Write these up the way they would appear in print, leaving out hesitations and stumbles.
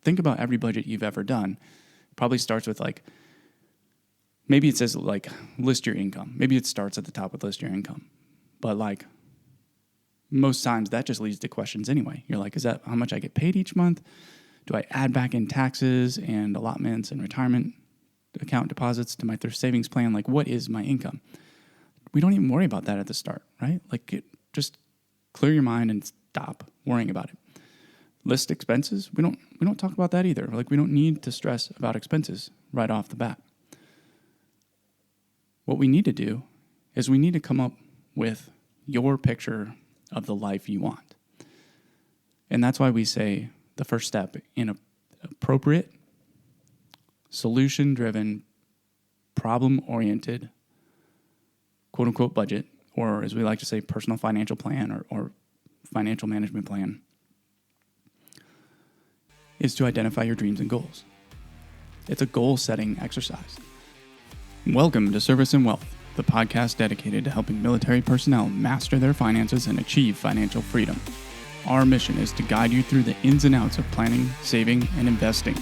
think about every budget you've ever done. It probably starts with like, maybe it says like list your income. Maybe it starts at the top with list your income. But like most times that just leads to questions anyway. You're like, is that how much I get paid each month? Do I add back in taxes and allotments and retirement account deposits to my thrift savings plan? Like, what is my income? We don't even worry about that at the start, right? Like, just clear your mind and stop worrying about it. List expenses. We don't talk about that either. Like, we don't need to stress about expenses right off the bat. What we need to do is we need to come up with your picture of the life you want. And that's why we say the first step in an appropriate, solution-driven, problem-oriented, quote-unquote budget, or as we like to say, personal financial plan or financial management plan, is to identify your dreams and goals. It's a goal-setting exercise. Welcome to Service and Wealth, the podcast dedicated to helping military personnel master their finances and achieve financial freedom. Our mission is to guide you through the ins and outs of planning, saving, and investing,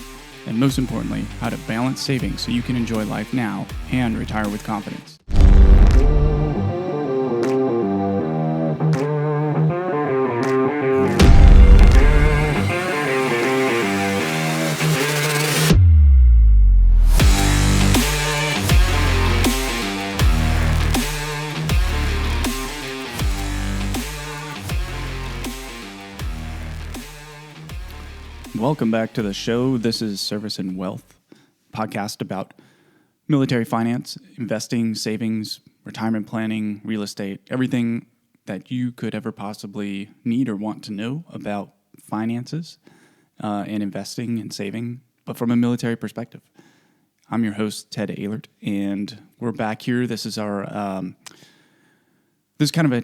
and most importantly, how to balance savings so you can enjoy life now and retire with confidence. Welcome back to the show. This is Service and Wealth, podcast about military finance, investing, savings, retirement planning, real estate, everything that you could ever possibly need or want to know about finances and investing and saving, but from a military perspective. I'm your host, Ted Ehlert, and we're back here. This is our, this is kind of a,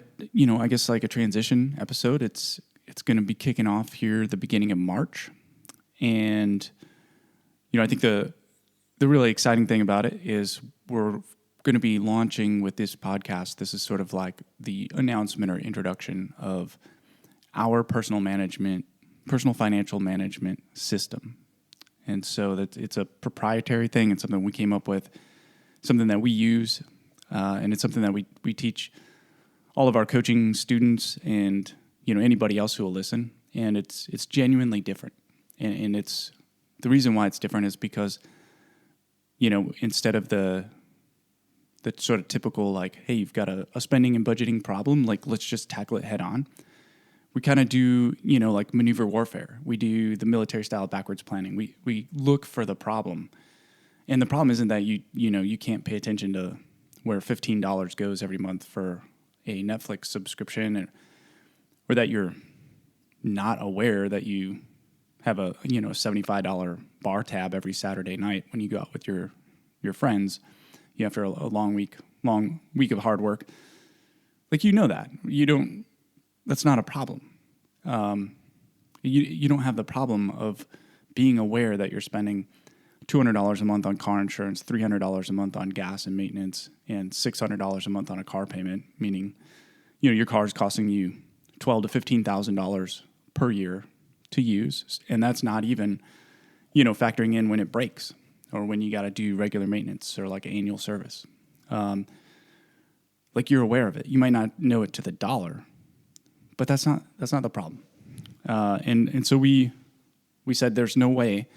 I guess like a transition episode. It's going to be kicking off here at the beginning of March. And, I think the really exciting thing about it is we're going to be launching with this podcast. This is sort of like the announcement or introduction of our personal financial management system. And so that it's a proprietary thing. It's something we came up with, something that we use, and it's something that we teach all of our coaching students and, anybody else who will listen. And it's genuinely different. And it's the reason why it's different is because, instead of the sort of typical like, hey, you've got a spending and budgeting problem, like let's just tackle it head on. We kind of do, like maneuver warfare. We do the military style backwards planning. We look for the problem. And the problem isn't that you can't pay attention to where $15 goes every month for a Netflix subscription or that you're not aware that you have a $75 bar tab every Saturday night when you go out with your friends, after a long week of hard work. Like, that. That's not a problem. You don't have the problem of being aware that you're spending $200 a month on car insurance, $300 a month on gas and maintenance, and $600 a month on a car payment, meaning, your car is costing you $12,000 to $15,000 per year to use, and that's not even, factoring in when it breaks or when you got to do regular maintenance or like annual service. Like, you're aware of it. You might not know it to the dollar, but that's not the problem. And so we said there's no way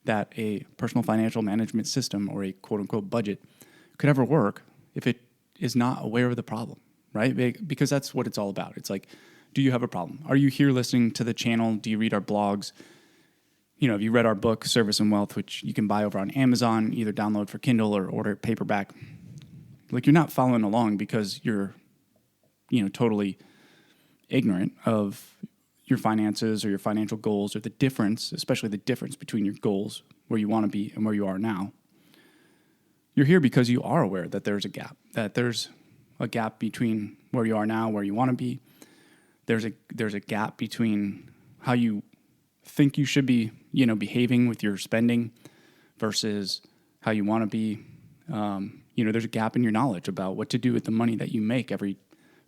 that a personal financial management system or a quote unquote budget could ever work if it is not aware of the problem, right? Because that's what it's all about. It's like, do you have a problem? Are you here listening to the channel? Do you read our blogs? Have you read our book, Service and Wealth, which you can buy over on Amazon, either download for Kindle or order it paperback? Like, you're not following along because you're, totally ignorant of your finances or your financial goals or the difference, especially the difference between your goals, where you want to be and where you are now. You're here because you are aware that there's a gap between where you are now, where you want to be. There's a gap between how you think you should be, behaving with your spending versus how you want to be. There's a gap in your knowledge about what to do with the money that you make every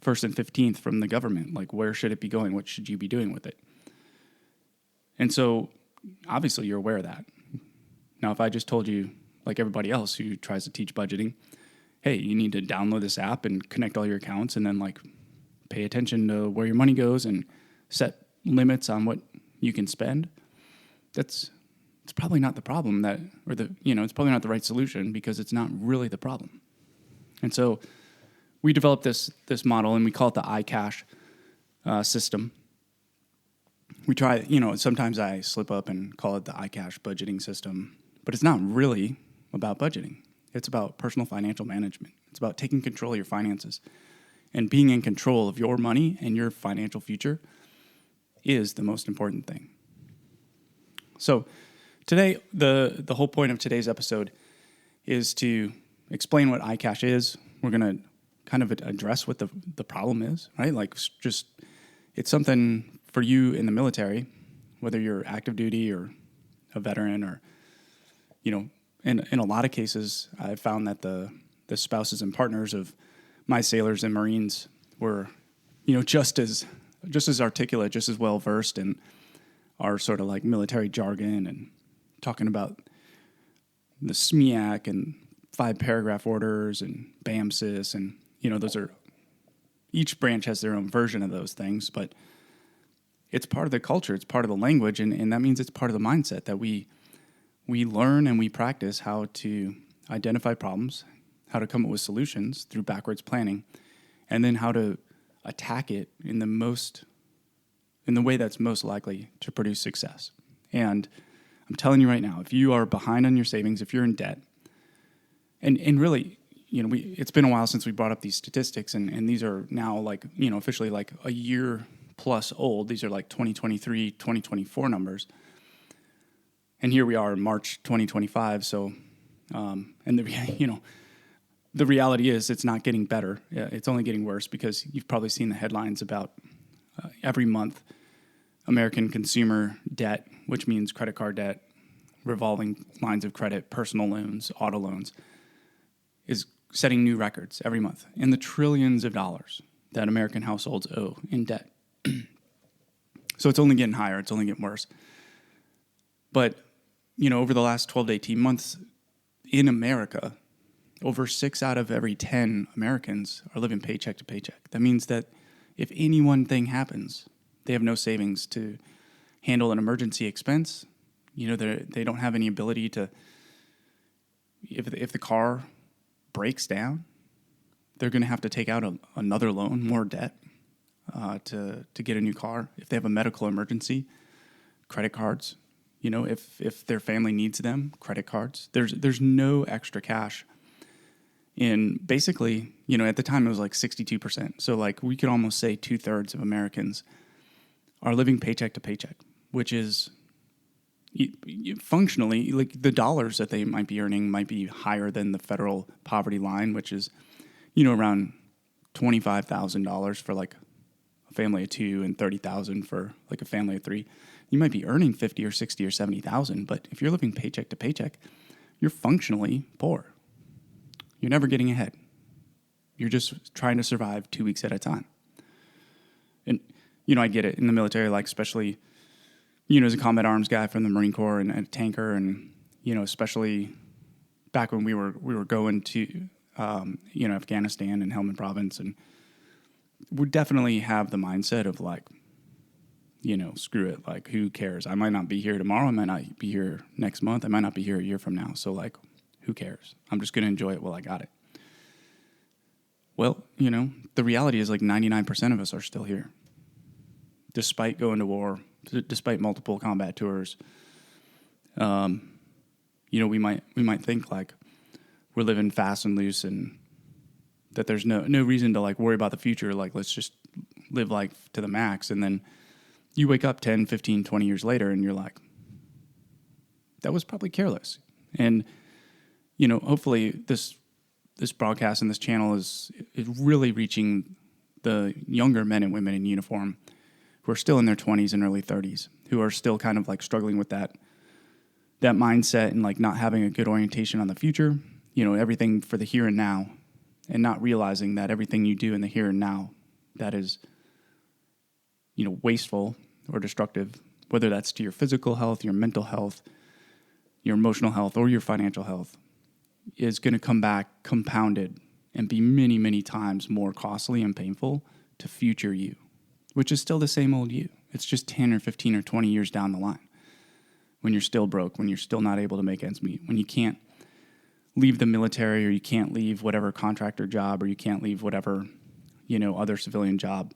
1st and 15th from the government. Like, where should it be going? What should you be doing with it? And so, obviously you're aware of that. Now, if I just told you, like everybody else who tries to teach budgeting, hey, you need to download this app and connect all your accounts and then like pay attention to where your money goes and set limits on what you can spend, it's probably not the problem it's probably not the right solution because it's not really the problem. And so we developed this model and we call it the iCASH system. We try, sometimes I slip up and call it the iCASH budgeting system, but it's not really about budgeting. It's about personal financial management. It's about taking control of your finances. And being in control of your money and your financial future is the most important thing. So today, the whole point of today's episode is to explain what iCASH is. We're going to kind of address what the problem is, right? Like just, it's something for you in the military, whether you're active duty or a veteran or, in a lot of cases, I've found that the spouses and partners of my sailors and Marines were, just as articulate, just as well versed in our sort of like military jargon and talking about the SMEAC and 5-paragraph orders and BAMSIS and, those are, each branch has their own version of those things, but it's part of the culture, it's part of the language, and that means it's part of the mindset that we learn and we practice how to identify problems, how to come up with solutions through backwards planning, and then how to attack it in the way that's most likely to produce success. And I'm telling you right now, if you are behind on your savings, if you're in debt, and really, it's been a while since we brought up these statistics, and these are now like, officially like a year plus old. These are like 2023, 2024 numbers. And here we are in March 2025. So, and the reality is it's not getting better. It's only getting worse because you've probably seen the headlines about every month American consumer debt, which means credit card debt, revolving lines of credit, personal loans, auto loans, is setting new records every month in the trillions of dollars that American households owe in debt. So it's only getting higher. It's only getting worse. But, over the last 12 to 18 months in America, over 6 out of every 10 Americans are living paycheck to paycheck. That means that if any one thing happens, they have no savings to handle an emergency expense. They don't have any ability to, if the car breaks down, they're going to have to take out another loan, more debt, to get a new car. If they have a medical emergency, credit cards. If their family needs them, credit cards. There's no extra cash. In basically, at the time it was like 62%. So like we could almost say 2/3 of Americans are living paycheck to paycheck, which is functionally like the dollars that they might be earning might be higher than the federal poverty line, which is, around $25,000 for like a family of 2 and $30,000 for like a family of 3. You might be earning 50 or 60 or 70,000, but if you're living paycheck to paycheck, you're functionally poor. You're never getting ahead. You're just trying to survive 2 weeks at a time. And, I get it in the military, like especially, as a combat arms guy from the Marine Corps and a tanker and, especially back when we were going to, Afghanistan and Helmand Province, and we definitely have the mindset of like, screw it. Like, who cares? I might not be here tomorrow. I might not be here next month. I might not be here a year from now. So like, who cares? I'm just going to enjoy it while I got it. Well, the reality is like 99% of us are still here. Despite going to war, despite multiple combat tours, we might think like we're living fast and loose and that there's no reason to like worry about the future. Like, let's just live life to the max. And then you wake up 10, 15, 20 years later and you're like, that was probably careless. And, hopefully this broadcast and this channel is really reaching the younger men and women in uniform who are still in their 20s and early 30s, who are still kind of like struggling with that mindset and like not having a good orientation on the future, everything for the here and now, and not realizing that everything you do in the here and now that is, wasteful or destructive, whether that's to your physical health, your mental health, your emotional health, or your financial health, is going to come back compounded and be many, many times more costly and painful to future you, which is still the same old you. It's just 10 or 15 or 20 years down the line when you're still broke, when you're still not able to make ends meet, when you can't leave the military, or you can't leave whatever contractor job, or you can't leave whatever, other civilian job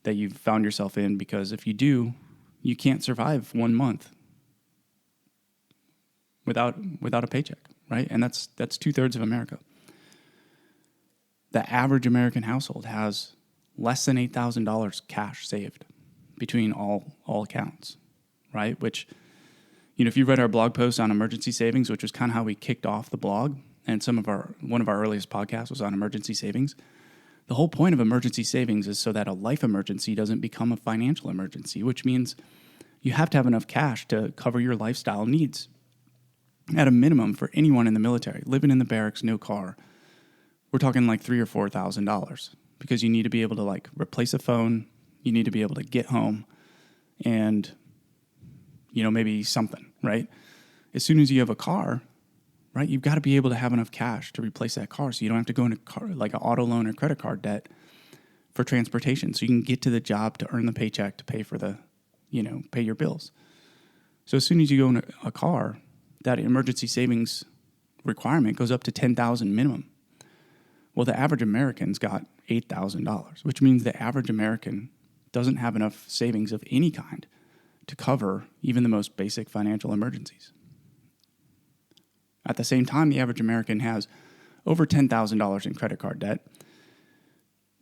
that you've found yourself in, because if you do, you can't survive 1 month without a paycheck, right? And that's 2/3 of America. The average American household has less than $8,000 cash saved between all accounts, right? Which, if you read our blog post on emergency savings, which was kind of how we kicked off the blog, and one of our earliest podcasts was on emergency savings. The whole point of emergency savings is so that a life emergency doesn't become a financial emergency, which means you have to have enough cash to cover your lifestyle needs. At a minimum, for anyone in the military, living in the barracks, no car, we're talking like $3,000 or $4,000, because you need to be able to replace a phone, you need to be able to get home, and maybe something, right? As soon as you have a car, right, you've got to be able to have enough cash to replace that car, so you don't have to go into an auto loan or credit card debt for transportation, so you can get to the job to earn the paycheck to pay for pay your bills. So as soon as you go in a car, that emergency savings requirement goes up to $10,000 minimum. Well, the average American's got $8,000, which means the average American doesn't have enough savings of any kind to cover even the most basic financial emergencies. At the same time, the average American has over $10,000 in credit card debt,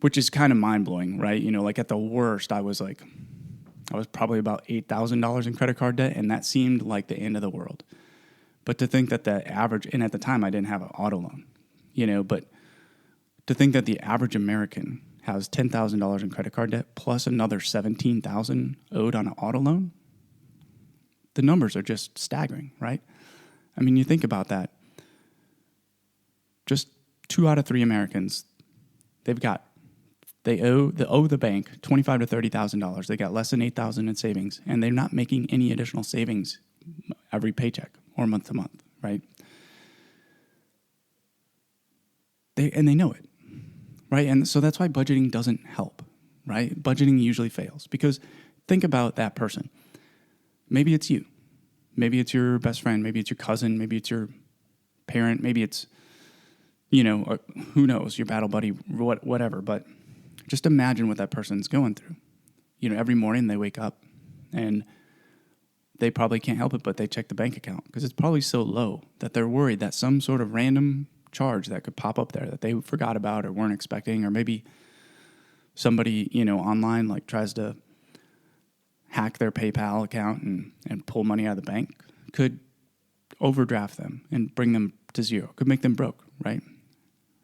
which is kind of mind-blowing, right? At the worst, I was probably about $8,000 in credit card debt, and that seemed like the end of the world. But to think that the average, and at the time I didn't have an auto loan, but to think that the average American has $10,000 in credit card debt plus another $17,000 owed on an auto loan, the numbers are just staggering, right? I mean, you think about that. Just 2 out of 3 Americans, they owe the bank $25,000 to $30,000. They got less than $8,000 in savings, and they're not making any additional savings every paycheck or month to month, right? They know it, right? And so that's why budgeting doesn't help, right? Budgeting usually fails, because think about that person. Maybe it's you. Maybe it's your best friend. Maybe it's your cousin. Maybe it's your parent. Maybe it's, who knows, your battle buddy, whatever. But just imagine what that person's going through. Every morning they wake up and they probably can't help it, but they check the bank account because it's probably so low that they're worried that some sort of random charge that could pop up there that they forgot about or weren't expecting, or maybe somebody, online tries to hack their PayPal account and pull money out of the bank, could overdraft them and bring them to zero, could make them broke, right?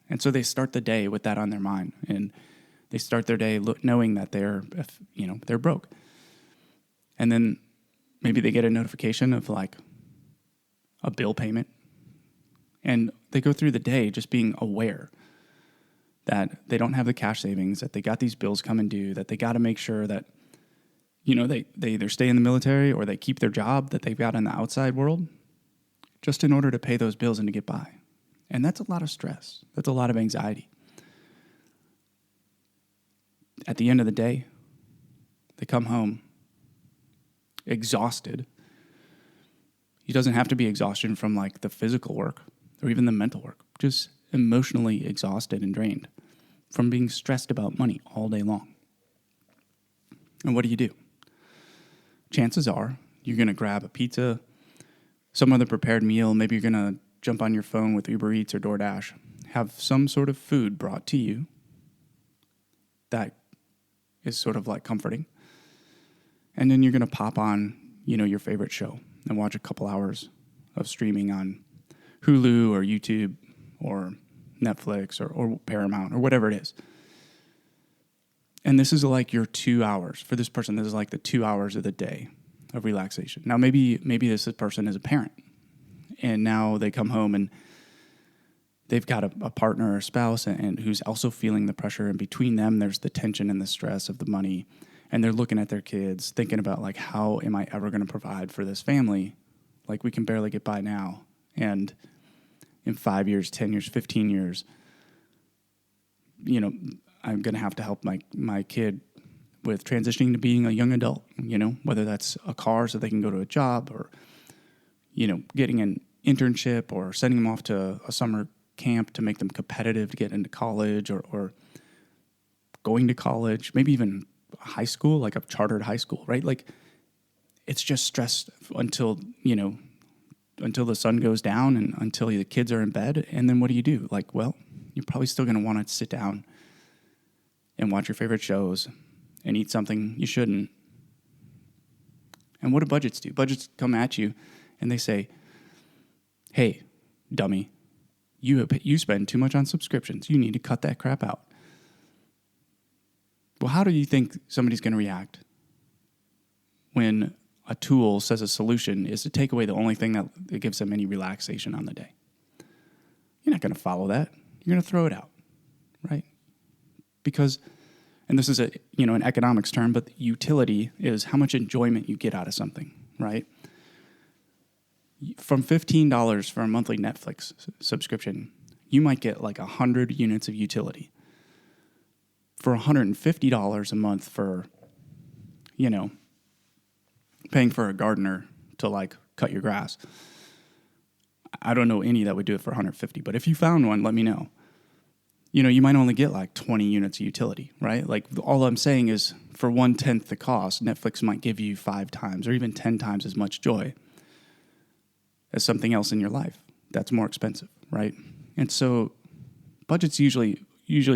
And so they start the day with that on their mind, and they start their day knowing that they're broke. And then maybe they get a notification of a bill payment, and they go through the day just being aware that they don't have the cash savings, that they got these bills coming due, that they got to make sure that they either stay in the military or they keep their job that they've got in the outside world just in order to pay those bills and to get by. And that's a lot of stress. That's a lot of anxiety. At the end of the day, they come home exhausted. It doesn't have to be exhaustion from the physical work or even the mental work, just emotionally exhausted and drained from being stressed about money all day long. And what do? Chances are you're going to grab a pizza, some other prepared meal. Maybe you're going to jump on your phone with Uber Eats or DoorDash, have some sort of food brought to you that is sort of comforting. And then you're going to pop on, your favorite show and watch a couple hours of streaming on Hulu or YouTube or Netflix or Paramount or whatever it is. And this is your 2 hours. For this person, this is the 2 hours of the day of relaxation. Now, maybe this person is a parent, and now they come home and they've got a partner or a spouse and who's also feeling the pressure. And between them, there's the tension and the stress of the money. and they're looking at their kids, thinking about like, how am I ever going to provide for this family? Like, we can barely get by now. And in 5 years, 10 years, 15 years, I'm going to have to help my kid with transitioning to being a young adult, whether that's a car so they can go to a job, or, getting an internship, or sending them off to a summer camp to make them competitive to get into college, or going to college, maybe even high school, like a chartered high school, right? Like, it's just stress until the sun goes down and until the kids are in bed. And then what do? Like, well, you're probably still going to want to sit down and watch your favorite shows and eat something you shouldn't. And what do budgets do? Budgets come at you and they say, hey, dummy, you spend too much on subscriptions. You need to cut that crap out. Well, how do you think somebody's going to react when a tool says a solution is to take away the only thing that gives them any relaxation on the day? You're not going to follow that. You're going to throw it out, right? Because, and this is an economics term, but utility is how much enjoyment you get out of something, right? From $15 for a monthly Netflix subscription, you might get like 100 units of utility. For $150 a month for, paying for a gardener to like cut your grass. I don't know any that would do it for $150, but if you found one, let me know. You might only get like 20 units of utility, right? Like, all I'm saying is, for 1/10 the cost, Netflix might give you 5 times or even 10 times as much joy as something else in your life that's more expensive, right? And so budgets usually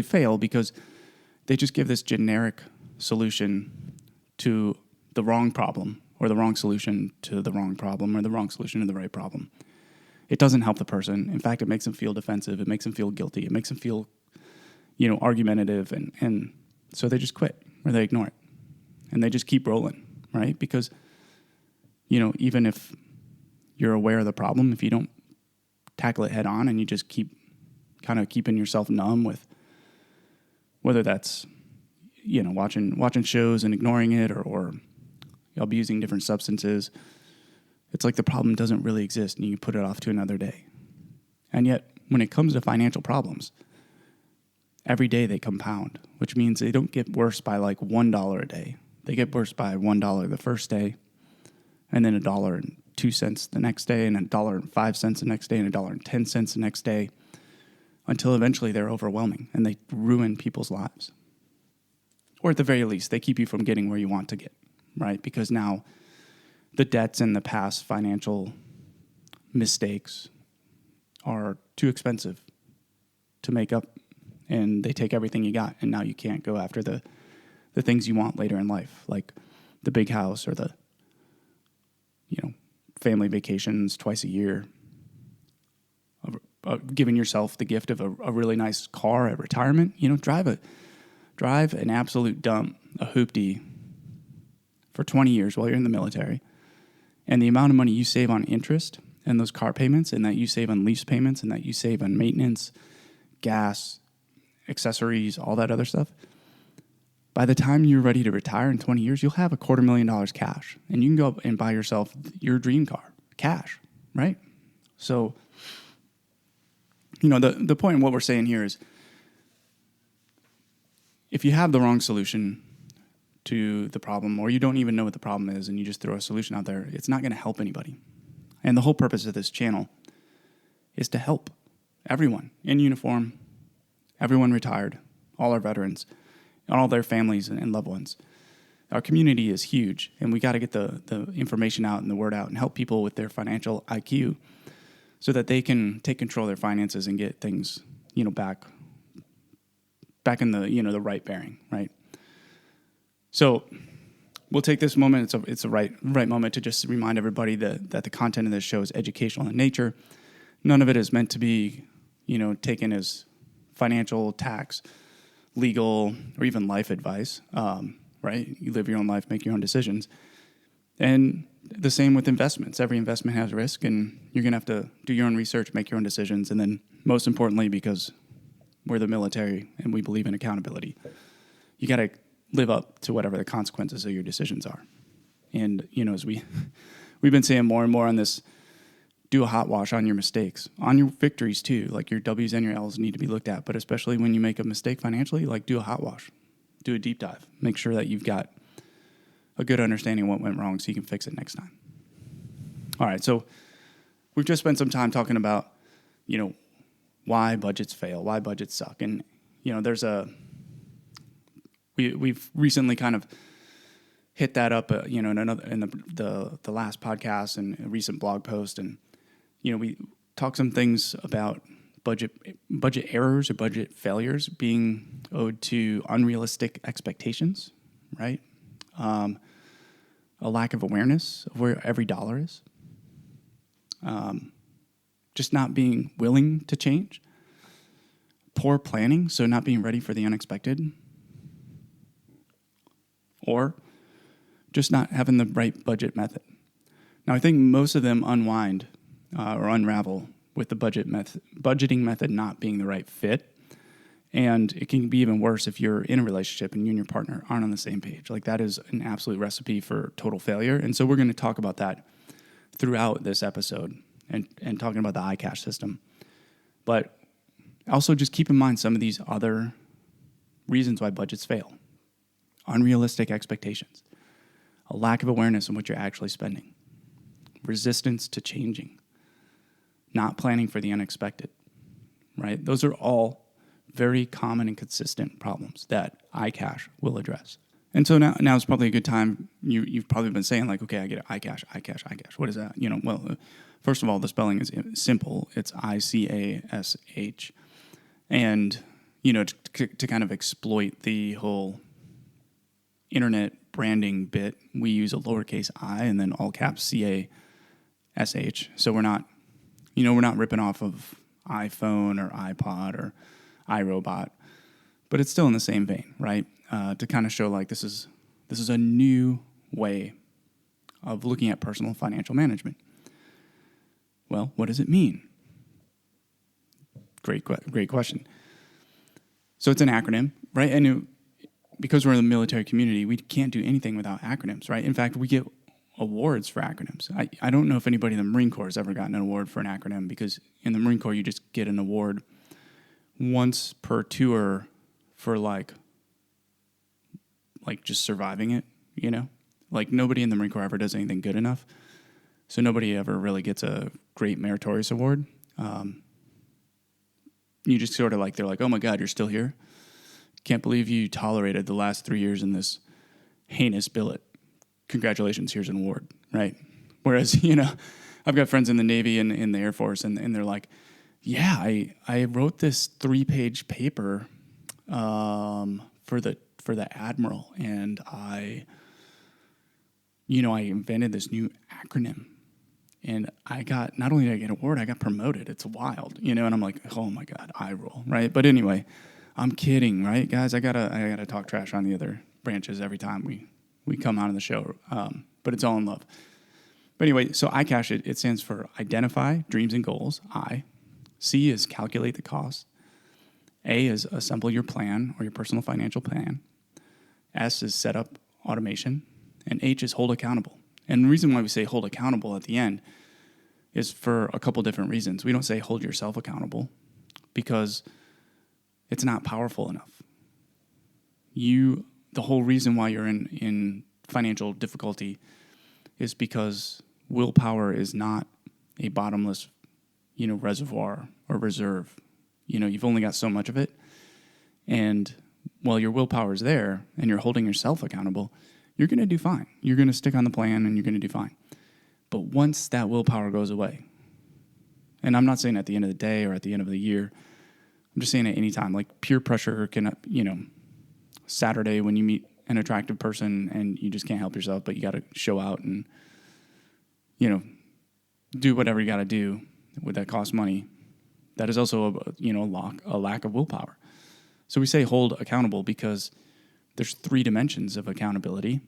fail because they just give this generic solution to the wrong problem, or the wrong solution to the wrong problem, or the wrong solution to the right problem. It doesn't help the person. In fact, it makes them feel defensive. It makes them feel guilty. It makes them feel, argumentative. And so they just quit, or they ignore it. And they just keep rolling, right? Because, even if you're aware of the problem, if you don't tackle it head on and you just keep kind of keeping yourself numb with, whether that's, watching shows and ignoring it, or abusing different substances, it's like the problem doesn't really exist and you put it off to another day. And yet, when it comes to financial problems, every day they compound, which means they don't get worse by like $1 a day. They get worse by $1 the first day, and then $1.02 the next day, and $1.05 the next day, and $1.10 the next day, until eventually they're overwhelming and they ruin people's lives. Or at the very least, they keep you from getting where you want to get, right? Because now the debts and the past financial mistakes are too expensive to make up, and they take everything you got, and now you can't go after the things you want later in life, like the big house, or the family vacations twice a year, giving yourself the gift of a really nice car at retirement. Drive an absolute dump, a hoopty, for 20 years while you're in the military, and the amount of money you save on interest and those car payments, and that you save on lease payments, and that you save on maintenance, gas, accessories, all that other stuff. By the time you're ready to retire in 20 years, you'll have $250,000 cash, and you can go up and buy yourself your dream car, cash, right? So, the point of what we're saying here is, if you have the wrong solution to the problem, or you don't even know what the problem is, and you just throw a solution out there, it's not going to help anybody. And the whole purpose of this channel is to help everyone in uniform, everyone retired, all our veterans, and all their families and loved ones. Our community is huge, and we got to get the information out and the word out and help people with their financial IQ so that they can take control of their finances and get things, back in the, the right bearing, right? So we'll take this moment. It's a right moment to just remind everybody that the content of this show is educational in nature. None of it is meant to be, taken as financial, tax, legal, or even life advice, right? You live your own life, make your own decisions. And the same with investments. Every investment has risk, and you're going to have to do your own research, make your own decisions, and then most importantly, because we're the military and we believe in accountability, you got to live up to whatever the consequences of your decisions are. And, as we've been saying more and more on this, do a hot wash on your mistakes, on your victories too. Like your W's and your L's need to be looked at, but especially when you make a mistake financially, like do a hot wash, do a deep dive, make sure that you've got a good understanding of what went wrong so you can fix it next time. All right. So we've just spent some time talking about, why budgets fail, why budgets suck. And, we've recently kind of hit that up, in the last podcast and a recent blog post. And, we talk some things about budget errors or budget failures being owed to unrealistic expectations, right? A lack of awareness of where every dollar is. Just not being willing to change. Poor planning, so not being ready for the unexpected. Or just not having the right budget method. Now, I think most of them unwind or unravel with the budgeting method not being the right fit. And it can be even worse if you're in a relationship and you and your partner aren't on the same page. Like that is an absolute recipe for total failure. And so we're going to talk about that throughout this episode and talking about the iCASH system. But also just keep in mind some of these other reasons why budgets fail. Unrealistic expectations, a lack of awareness of what you're actually spending, resistance to changing, not planning for the unexpected, right? Those are all very common and consistent problems that iCASH will address. And so now is probably a good time. You've probably been saying like, okay, I get it. iCASH. What is that? First of all, the spelling is simple. It's iCASH. And, to kind of exploit the whole internet branding bit, we use a lowercase I and then all caps CASH. So we're not ripping off of iPhone or iPod or iRobot, but it's still in the same vein, right? To kind of show like this is a new way of looking at personal financial management. Well, what does it mean? Great question. So it's an acronym, right? And because we're in the military community, we can't do anything without acronyms, right? In fact, we get awards for acronyms. I don't know if anybody in the Marine Corps has ever gotten an award for an acronym, because in the Marine Corps, you just get an award once per tour for like just surviving it, Like nobody in the Marine Corps ever does anything good enough. So nobody ever really gets a great meritorious award. You just sort of they're like, oh my God, you're still here? Can't believe you tolerated the last 3 years in this heinous billet. Congratulations, here's an award, right? Whereas, I've got friends in the Navy and in the Air Force, and they're like, yeah, I wrote this 3-page paper for the Admiral, and I invented this new acronym. And not only did I get an award, I got promoted. It's wild, and I'm like, oh my God, I roll, right? But anyway, I'm kidding, right, guys? I gotta talk trash on the other branches every time we come out of the show, but it's all in love. But anyway, so iCASH, it stands for Identify Dreams and Goals. I. C is Calculate the Cost. A is Assemble your plan or your personal financial plan. S is Set up automation. And H is Hold accountable. And the reason why we say hold accountable at the end is for a couple different reasons. We don't say hold yourself accountable because it's not powerful enough. The whole reason why you're in financial difficulty is because willpower is not a bottomless, reservoir or reserve. You've only got so much of it. And while your willpower is there and you're holding yourself accountable, you're going to do fine. You're going to stick on the plan and you're going to do fine. But once that willpower goes away, and I'm not saying at the end of the day or at the end of the year, I'm just saying at any time, like peer pressure can, Saturday when you meet an attractive person and you just can't help yourself, but you got to show out and, do whatever you got to do with that cost money. That is also a lack of willpower. So we say hold accountable because there's 3 dimensions of accountability,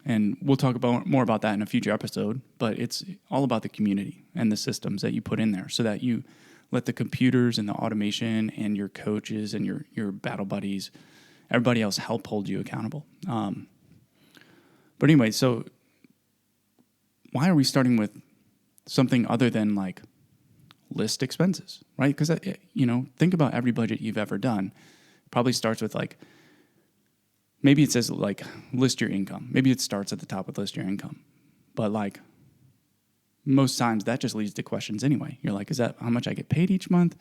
and we'll talk more about that in a future episode, but it's all about the community and the systems that you put in there so that you let the computers and the automation and your coaches and your battle buddies everybody else help hold you accountable. But anyway, so why are we starting with something other than like list expenses, right? Because, think about every budget you've ever done. It probably starts with like, maybe it says like list your income. Maybe it starts at the top with list your income. But like most times that just leads to questions anyway. You're like, is that how much I get paid each month?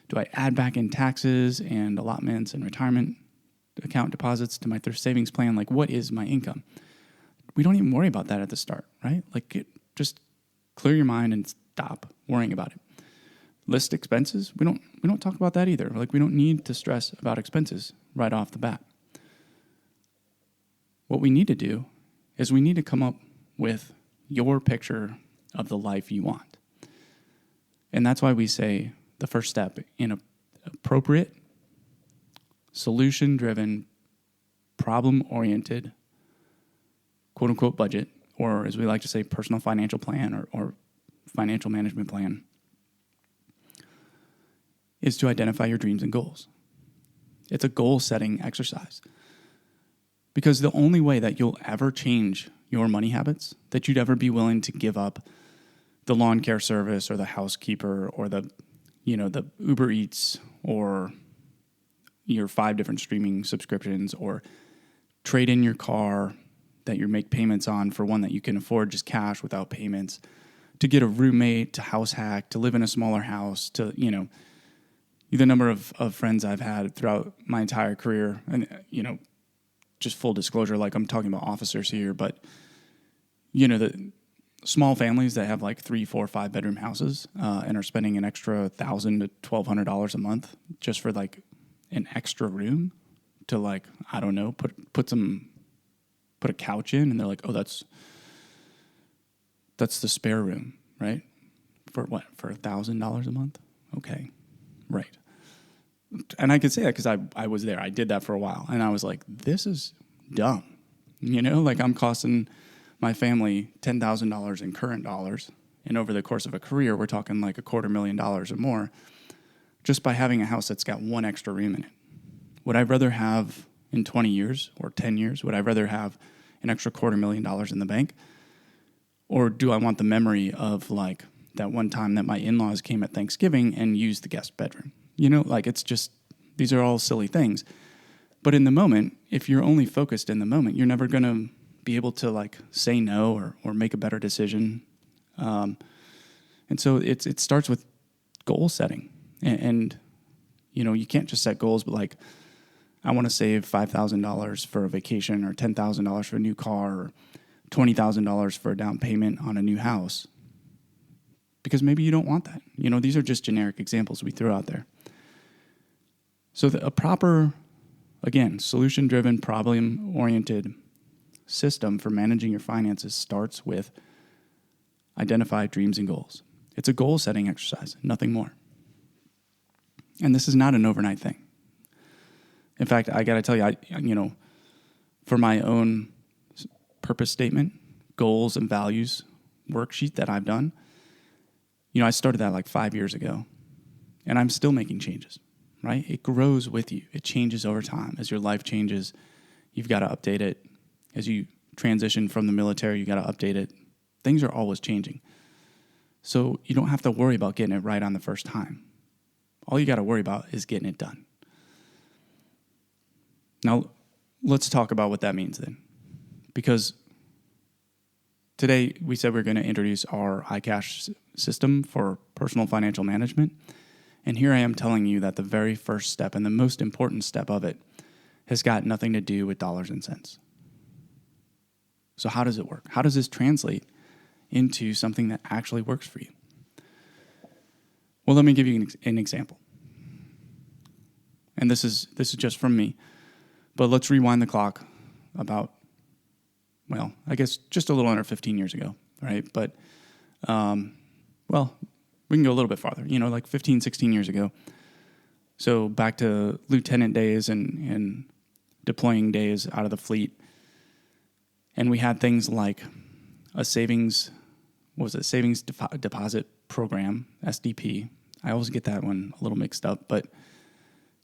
Do I add back in taxes and allotments and retirement account deposits to my thrift savings plan? Like, what is my income? We don't even worry about that at the start, right? Like, just clear your mind and stop worrying about it. List expenses, we don't talk about that either. Like, we don't need to stress about expenses right off the bat. What we need to do is we need to come up with your picture of the life you want. And that's why we say the first step in an appropriate, solution-driven, problem-oriented, quote-unquote budget, or as we like to say, personal financial plan or financial management plan, is to identify your dreams and goals. It's a goal-setting exercise. Because the only way that you'll ever change your money habits, that you'd ever be willing to give up the lawn care service or the housekeeper or the Uber Eats or your 5 different streaming subscriptions, or trade in your car that you make payments on for one that you can afford just cash without payments, to get a roommate, to house hack, to live in a smaller house, to, the number of friends I've had throughout my entire career. And, just full disclosure, like I'm talking about officers here, but, the small families that have like 3, 4, 5 bedroom houses and are spending an extra $1,000 to $1,200 a month just for like an extra room to like, I don't know, put a couch in, and they're like, oh, that's the spare room, right? For what? For $1,000 a month? Okay, right. And I could say that because I was there. I did that for a while, and I was like, this is dumb. Like I'm costing my family $10,000 in current dollars, and over the course of a career, we're talking like $250,000 or more, just by having a house that's got one extra room in it. Would I rather have in 20 years or 10 years, would I rather have an extra $250,000 in the bank? Or do I want the memory of like that one time that my in-laws came at Thanksgiving and used the guest bedroom? Like it's just, these are all silly things. But in the moment, if you're only focused in the moment, you're never going to be able to like say no or make a better decision. And so it starts with goal setting. And you can't just set goals, but like, I want to save $5,000 for a vacation, or $10,000 for a new car, or $20,000 for a down payment on a new house. Because maybe you don't want that. These are just generic examples we throw out there. So a proper, again, solution-driven, problem-oriented system for managing your finances starts with identify dreams and goals. It's a goal-setting exercise, nothing more. And this is not an overnight thing. In fact, I got to tell you, for my own purpose statement, goals and values worksheet that I've done, I started that like 5 years ago, and I'm still making changes, right? It grows with you. It changes over time. As your life changes, you've got to update it. As you transition from the military, you got to update it. Things are always changing. So you don't have to worry about getting it right on the first time. All you got to worry about is getting it done. Now, let's talk about what that means then. Because today we said we're going to introduce our iCASH system for personal financial management. And here I am telling you that the very first step and the most important step of it has got nothing to do with dollars and cents. So how does it work? How does this translate into something that actually works for you? Well, let me give you an example. And this is just from me. But let's rewind the clock about, well, I guess just a little under 15 years ago, right? But, we can go a little bit farther, like 15, 16 years ago. So back to lieutenant days and deploying days out of the fleet. And we had things like a savings deposit program, SDP. I always get that one a little mixed up. But,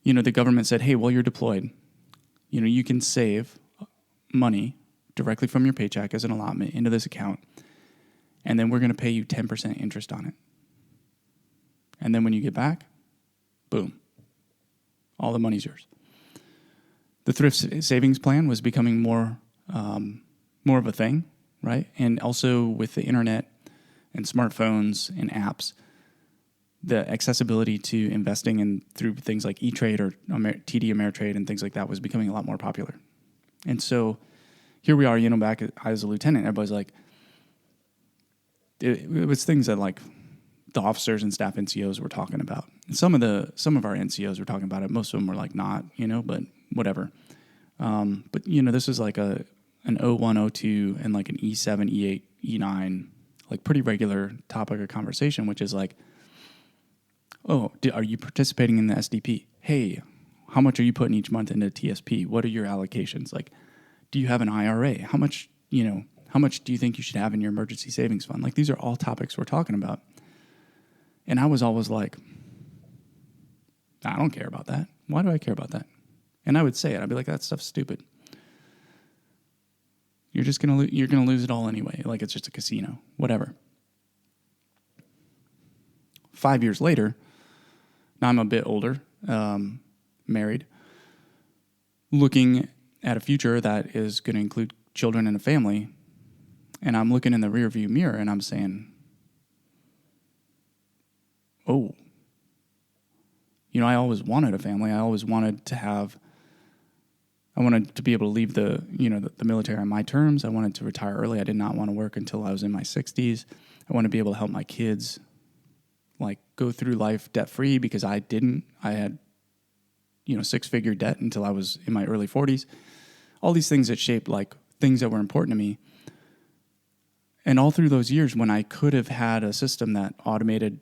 the government said, hey, while you're deployed, You can save money directly from your paycheck as an allotment into this account, and then we're going to pay you 10% interest on it. And then when you get back, boom, all the money's yours. The thrift savings plan was becoming more of a thing, right? And also with the internet and smartphones and apps, the accessibility to investing in through things like E-Trade or TD Ameritrade and things like that was becoming a lot more popular. And so here we are, back as a lieutenant, everybody's like, it was things that like the officers and staff NCOs were talking about. And some of our NCOs were talking about it. Most of them were like not, but whatever. But this is like an O1, O2, and like an E7, E8, E9, like pretty regular topic of conversation, which is like, oh, are you participating in the SDP? Hey, how much are you putting each month into TSP? What are your allocations? Like, do you have an IRA? How much do you think you should have in your emergency savings fund? Like, these are all topics we're talking about. And I was always like, I don't care about that. Why do I care about that? And I would say it. I'd be like, that stuff's stupid. You're just gonna lose it all anyway. Like, it's just a casino, whatever. 5 years later, now I'm a bit older, married, looking at a future that is going to include children and a family, and I'm looking in the rearview mirror and I'm saying, oh, I always wanted a family. I always wanted to be able to leave the military on my terms. I wanted to retire early. I did not want to work until I was in my 60s. I want to be able to help my kids like go through life debt free, because I didn't. I had, 6-figure debt until I was in my early 40s. All these things that shaped like things that were important to me. And all through those years when I could have had a system that automated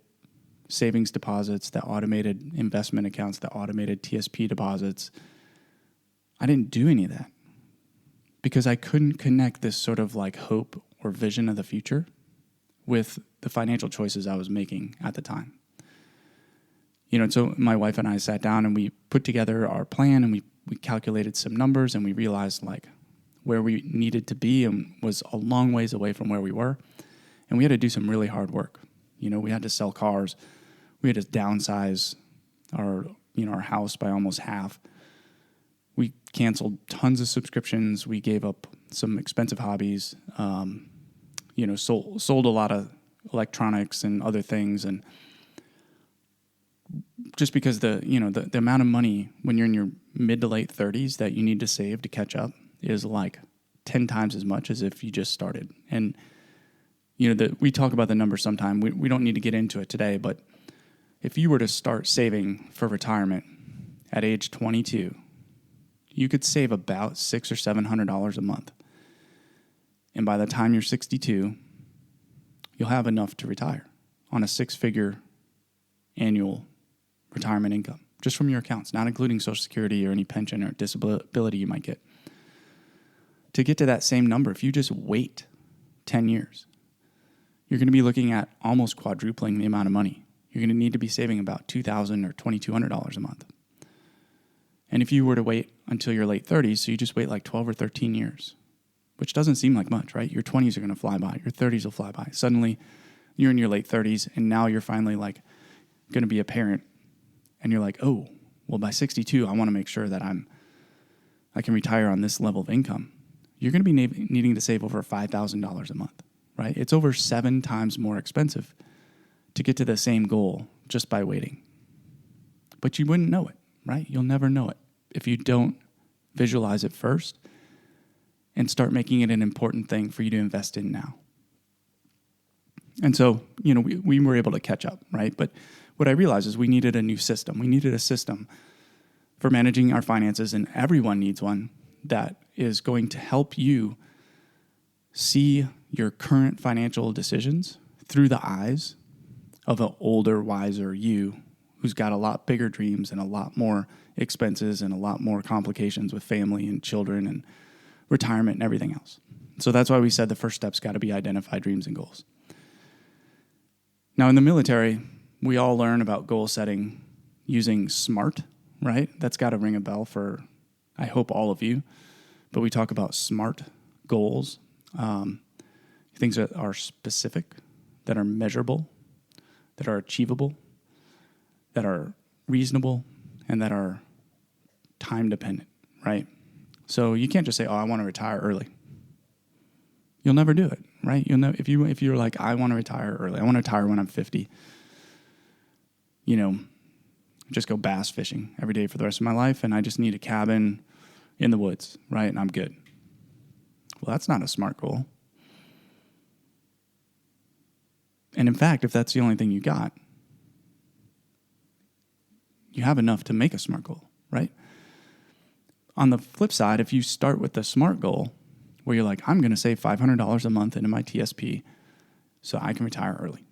savings deposits, that automated investment accounts, that automated TSP deposits, I didn't do any of that because I couldn't connect this sort of like hope or vision of the future with the financial choices I was making at the time. So my wife and I sat down and we put together our plan, and we calculated some numbers, and we realized like where we needed to be and was a long ways away from where we were. And we had to do some really hard work. We had to sell cars. We had to downsize our house by almost half. We canceled tons of subscriptions. We gave up some expensive hobbies. Sold a lot of electronics and other things, and just because the amount of money when you're in your mid to late 30s that you need to save to catch up is like 10 times as much as if you just started. And we talk about the numbers sometime. We don't need to get into it today, but if you were to start saving for retirement at age 22, you could save about $600 or $700 a month. And by the time you're 62, you'll have enough to retire on a 6-figure annual retirement income, just from your accounts, not including Social Security or any pension or disability you might get. To get to that same number, if you just wait 10 years, you're going to be looking at almost quadrupling the amount of money. You're going to need to be saving about $2,000 or $2,200 a month. And if you were to wait until your late 30s, so you just wait like 12 or 13 years, which doesn't seem like much, right? Your 20s are going to fly by. Your 30s will fly by. Suddenly, you're in your late 30s, and now you're finally like going to be a parent, and you're like, oh, well, by 62, I want to make sure that I can retire on this level of income. You're going to be needing to save over $5,000 a month, right? It's over 7 times more expensive to get to the same goal just by waiting. But you wouldn't know it, right? You'll never know it if you don't visualize it first and start making it an important thing for you to invest in now. And so, we were able to catch up, right? But what I realized is we needed a new system. We needed a system for managing our finances, and everyone needs one that is going to help you see your current financial decisions through the eyes of an older, wiser you who's got a lot bigger dreams and a lot more expenses and a lot more complications with family and children and retirement and everything else. So that's why we said the first step's got to be identify dreams and goals. Now, in the military, we all learn about goal setting using SMART, right? That's got to ring a bell for I hope all of you, but we talk about SMART goals, things that are specific, that are measurable, that are achievable, that are reasonable, and that are time dependent, right? So you can't just say, "Oh, I want to retire early." You'll never do it, right? You'll know if you're like, "I want to retire early. I want to retire when I'm 50." Just go bass fishing every day for the rest of my life, and I just need a cabin in the woods, right? And I'm good. Well, that's not a SMART goal. And in fact, if that's the only thing you got, you have enough to make a SMART goal, right? On the flip side, if you start with the SMART goal, where you're like, I'm going to save $500 a month into my TSP so I can retire early.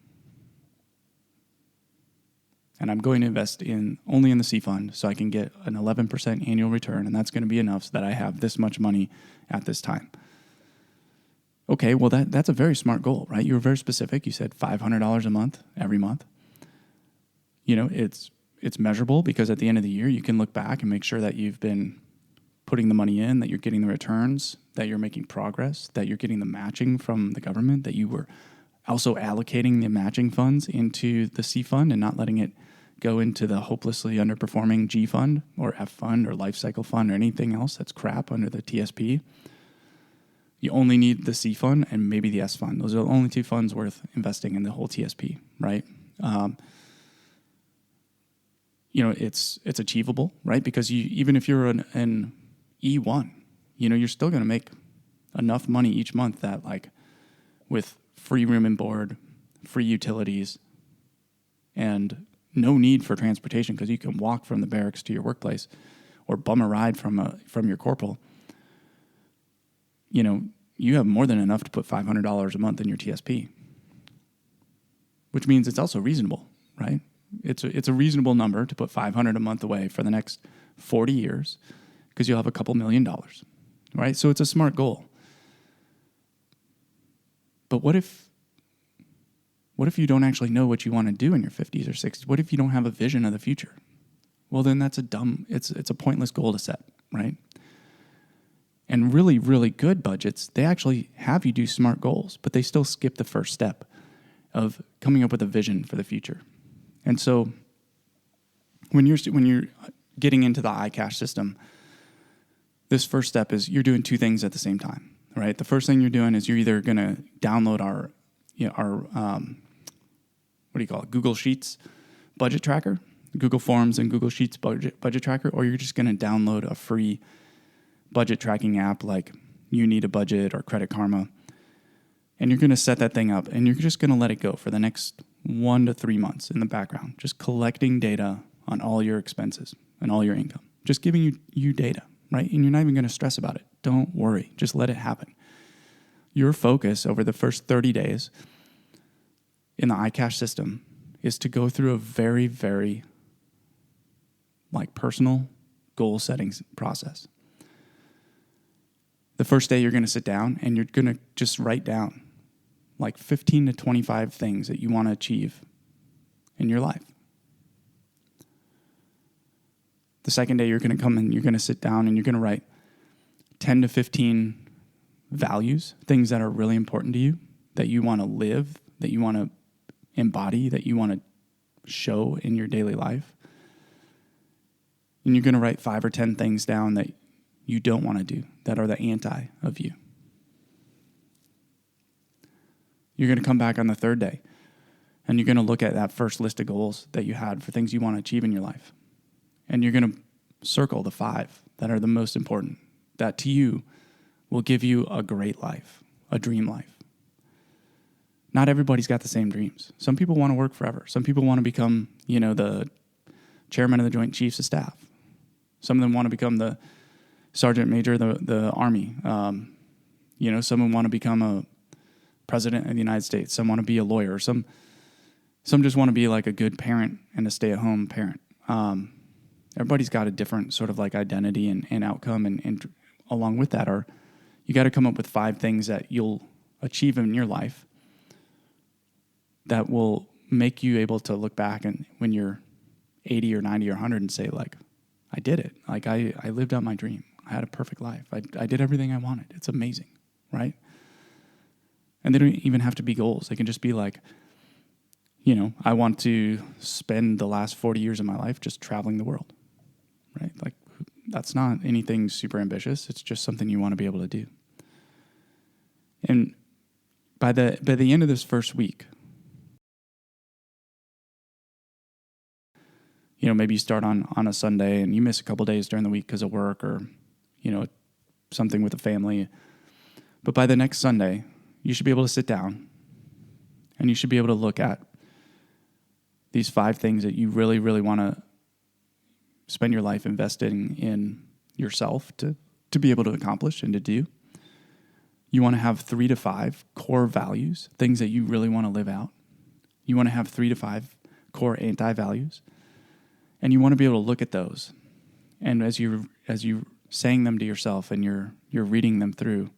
And I'm going to invest only in the C fund so I can get an 11% annual return, and that's going to be enough so that I have this much money at this time. Okay, well, that's a very smart goal, right? You were very specific. You said $500 a month, every month. It's measurable because at the end of the year, you can look back and make sure that you've been putting the money in, that you're getting the returns, that you're making progress, that you're getting the matching from the government, that you were also allocating the matching funds into the C fund and not letting it go into the hopelessly underperforming G fund or F fund or life cycle fund or anything else that's crap under the TSP. You only need the C fund and maybe the S fund. Those are the only two funds worth investing in the whole TSP, right? It's achievable, right? Because even if you're an E1, you're still going to make enough money each month that, like, with free room and board, free utilities, and no need for transportation because you can walk from the barracks to your workplace or bum a ride from your corporal. You have more than enough to put $500 a month in your TSP, which means it's also reasonable, right? It's a reasonable number to put $500 a month away for the next 40 years because you'll have a couple $1 million, right? So it's a smart goal. But what if you don't actually know what you want to do in your 50s or 60s? What if you don't have a vision of the future? Well, then that's it's a pointless goal to set, right? And really, really good budgets, they actually have you do SMART goals, but they still skip the first step of coming up with a vision for the future. And so when you're getting into the iCASH system, this first step is you're doing two things at the same time, right? The first thing you're doing is you're either going to download our Google Sheets budget tracker, Google Forms and Google Sheets budget tracker, or you're just going to download a free budget tracking app like You Need a Budget or Credit Karma, and you're going to set that thing up, and you're just going to let it go for the next 1 to 3 months in the background, just collecting data on all your expenses and all your income, just giving you data, right? And you're not even going to stress about it. Don't worry. Just let it happen. Your focus over the first 30 days in the iCash system is to go through a very, very personal goal settings process. The first day you're going to sit down and you're going to just write down 15 to 25 things that you want to achieve in your life. The second day you're going to come and you're going to sit down and you're going to write 10 to 15 values, things that are really important to you, that you want to live, that you want to embody, that you want to show in your daily life. And you're going to write 5 or 10 things down that you don't want to do, that are the anti of you. You're going to come back on the third day, and you're going to look at that first list of goals that you had for things you want to achieve in your life. And you're going to circle the 5 that are the most important, that to you will give you a great life, a dream life. Not everybody's got the same dreams. Some people want to work forever. Some people want to become, the chairman of the Joint Chiefs of Staff. Some of them want to become the sergeant major of the Army. Some want to become a president of the United States. Some want to be a lawyer. Some just want to be like a good parent and a stay-at-home parent. Everybody's got a different sort of identity and outcome. And along with that you got to come up with 5 things that you'll achieve in your life that will make you able to look back and when you're 80 or 90 or 100 and say, I did it. I lived out my dream. I had a perfect life. I did everything I wanted. It's amazing, right? And they don't even have to be goals. They can just be like, I want to spend the last 40 years of my life just traveling the world, right? Like, that's not anything super ambitious. It's just something you want to be able to do. And by the end of this first week, maybe you start on a Sunday and you miss a couple days during the week because of work or, something with the family. But by the next Sunday, you should be able to sit down and you should be able to look at these 5 things that you really, really want to spend your life investing in yourself to be able to accomplish and to do. You want to have 3 to 5 core values, things that you really want to live out. You want to have 3 to 5 core anti-values. And you want to be able to look at those. And as you saying them to yourself and you're reading them through,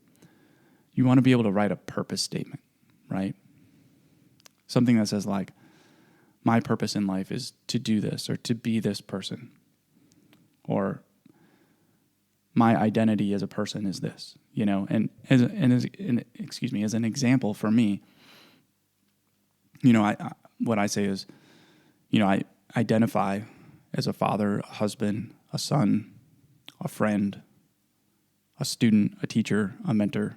you want to be able to write a purpose statement, right? Something that says like, my purpose in life is to do this or to be this person. Or my identity as a person is this, and as an example for me, what I say is, I identify as a father, a husband, a son, a friend, a student, a teacher, a mentor.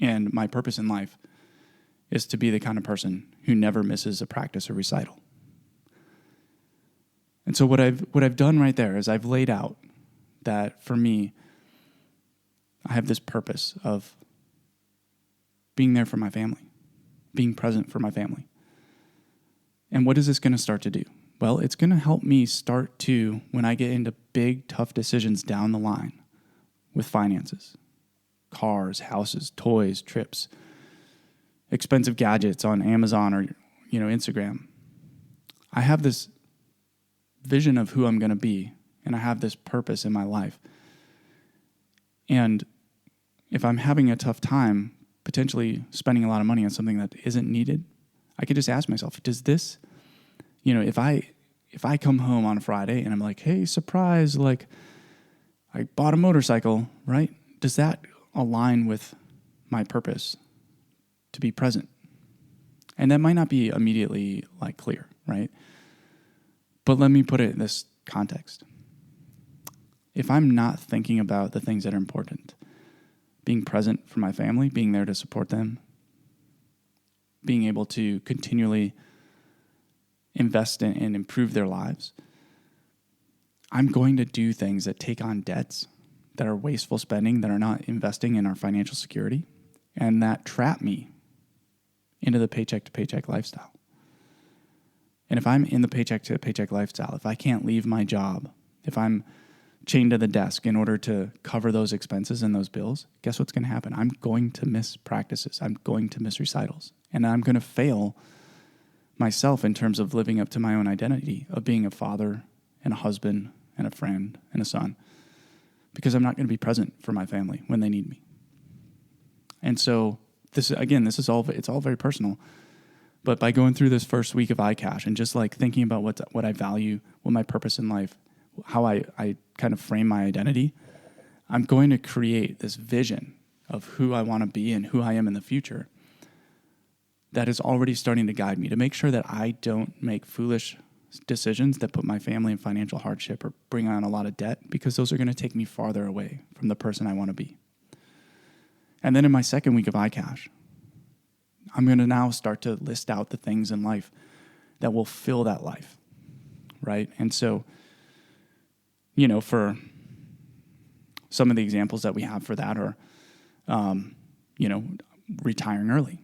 And my purpose in life is to be the kind of person who never misses a practice or recital. And so what I've done right there is I've laid out that for me, I have this purpose of being there for my family, being present for my family. And what is this going to start to do? Well, it's going to help me start to, when I get into big, tough decisions down the line with finances, cars, houses, toys, trips, expensive gadgets on Amazon or, Instagram. I have this vision of who I'm going to be, and I have this purpose in my life. And if I'm having a tough time potentially spending a lot of money on something that isn't needed, I could just ask myself, does this, if I come home on a Friday and I'm like, hey, surprise, like I bought a motorcycle, right? Does that align with my purpose to be present? And that might not be immediately like clear, right? But let me put it in this context. If I'm not thinking about the things that are important, being present for my family, being there to support them, being able to continually invest in and improve their lives, I'm going to do things that take on debts, that are wasteful spending, that are not investing in our financial security, and that trap me into the paycheck to paycheck lifestyle. And if I'm in the paycheck to paycheck lifestyle, if I can't leave my job, if I'm chained to the desk in order to cover those expenses and those bills, guess what's going to happen? I'm going to miss practices. I'm going to miss recitals. And I'm going to fail myself in terms of living up to my own identity of being a father and a husband and a friend and a son, because I'm not going to be present for my family when they need me. And so this is all very personal. But by going through this first week of iCASH and just like thinking about what I value, what my purpose in life, how I kind of frame my identity, I'm going to create this vision of who I want to be and who I am in the future that is already starting to guide me to make sure that I don't make foolish decisions that put my family in financial hardship or bring on a lot of debt, because those are going to take me farther away from the person I want to be. And then in my second week of iCASH, I'm going to now start to list out the things in life that will fill that life, right? And so, for some of the examples that we have for that are, retiring early,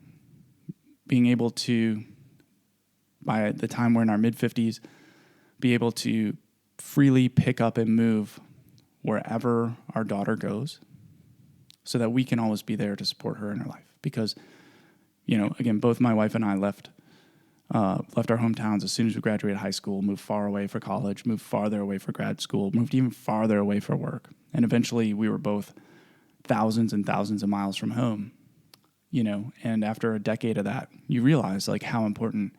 being able to, by the time we're in our mid-50s, be able to freely pick up and move wherever our daughter goes so that we can always be there to support her in her life. Because, again, both my wife and I left our hometowns as soon as we graduated high school, moved far away for college, moved farther away for grad school, moved even farther away for work. And eventually we were both thousands and thousands of miles from home, and after a decade of that, you realize like how important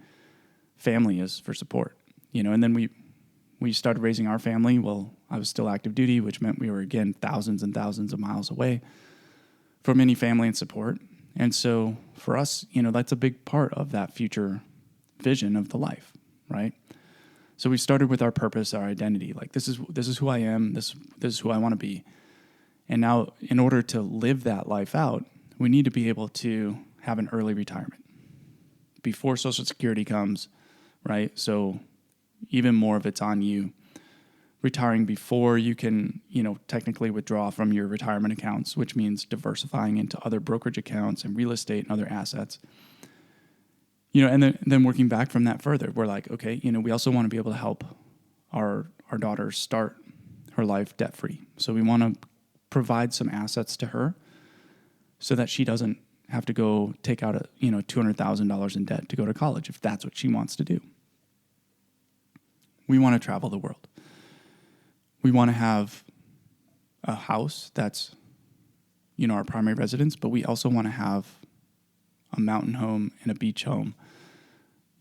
family is for support, and then we we started raising our family, well, I was still active duty, which meant we were, again, thousands and thousands of miles away from any family and support. And so for us, that's a big part of that future vision of the life, right? So we started with our purpose, our identity. Like, this is who I am. This is who I want to be. And now, in order to live that life out, we need to be able to have an early retirement before Social Security comes, right? So even more of it's on you. Retiring before you can, technically withdraw from your retirement accounts, which means diversifying into other brokerage accounts and real estate and other assets. And then working back from that further, we're like, okay, we also want to be able to help our daughter start her life debt-free. So we want to provide some assets to her so that she doesn't have to go take out $200,000 in debt to go to college if that's what she wants to do. We want to travel the world. We want to have a house that's, our primary residence, but we also want to have a mountain home and a beach home,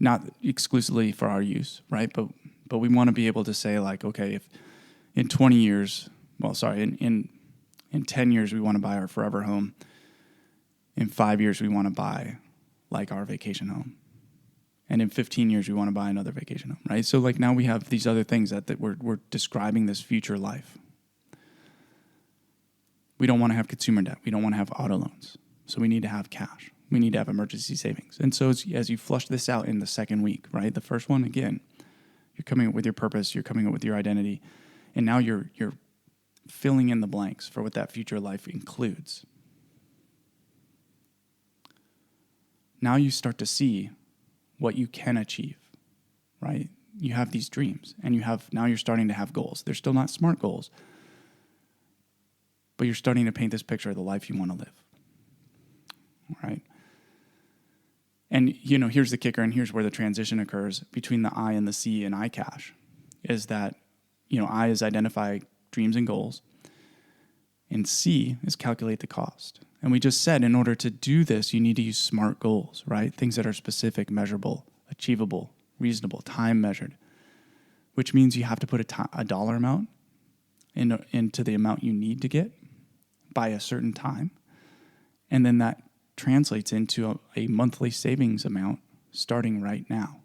not exclusively for our use, right? But we want to be able to say, like, okay, if in 20 years, in 10 years we want to buy our forever home. In 5 years we want to buy like our vacation home. And in 15 years, we want to buy another vacation home, right? So like now we have these other things that we're describing this future life. We don't want to have consumer debt. We don't want to have auto loans. So we need to have cash. We need to have emergency savings. And so as you flush this out in the second week, right? The first one, again, you're coming up with your purpose. You're coming up with your identity. And now you're filling in the blanks for what that future life includes. Now you start to see what you can achieve, right? You have these dreams, and now you're starting to have goals. They're still not SMART goals, but you're starting to paint this picture of the life you want to live, right? And, here's the kicker, and here's where the transition occurs between the I and the C in iCASH, is that, I is identify dreams and goals, and C is calculate the cost. And we just said in order to do this, you need to use SMART goals, right? Things that are specific, measurable, achievable, reasonable, time measured, which means you have to put a dollar amount into the amount you need to get by a certain time. And then that translates into a monthly savings amount starting right now.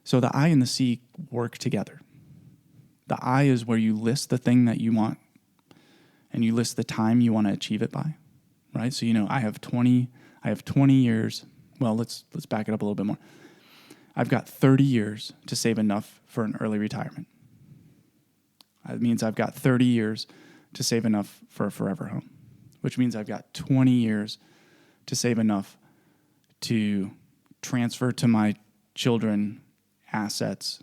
So the I and the C work together. The I is where you list the thing that you want and you list the time you want to achieve it by. Right? So, I have 20 years. Well, let's back it up a little bit more. I've got 30 years to save enough for an early retirement. That means I've got 30 years to save enough for a forever home, which means I've got 20 years to save enough to transfer to my children assets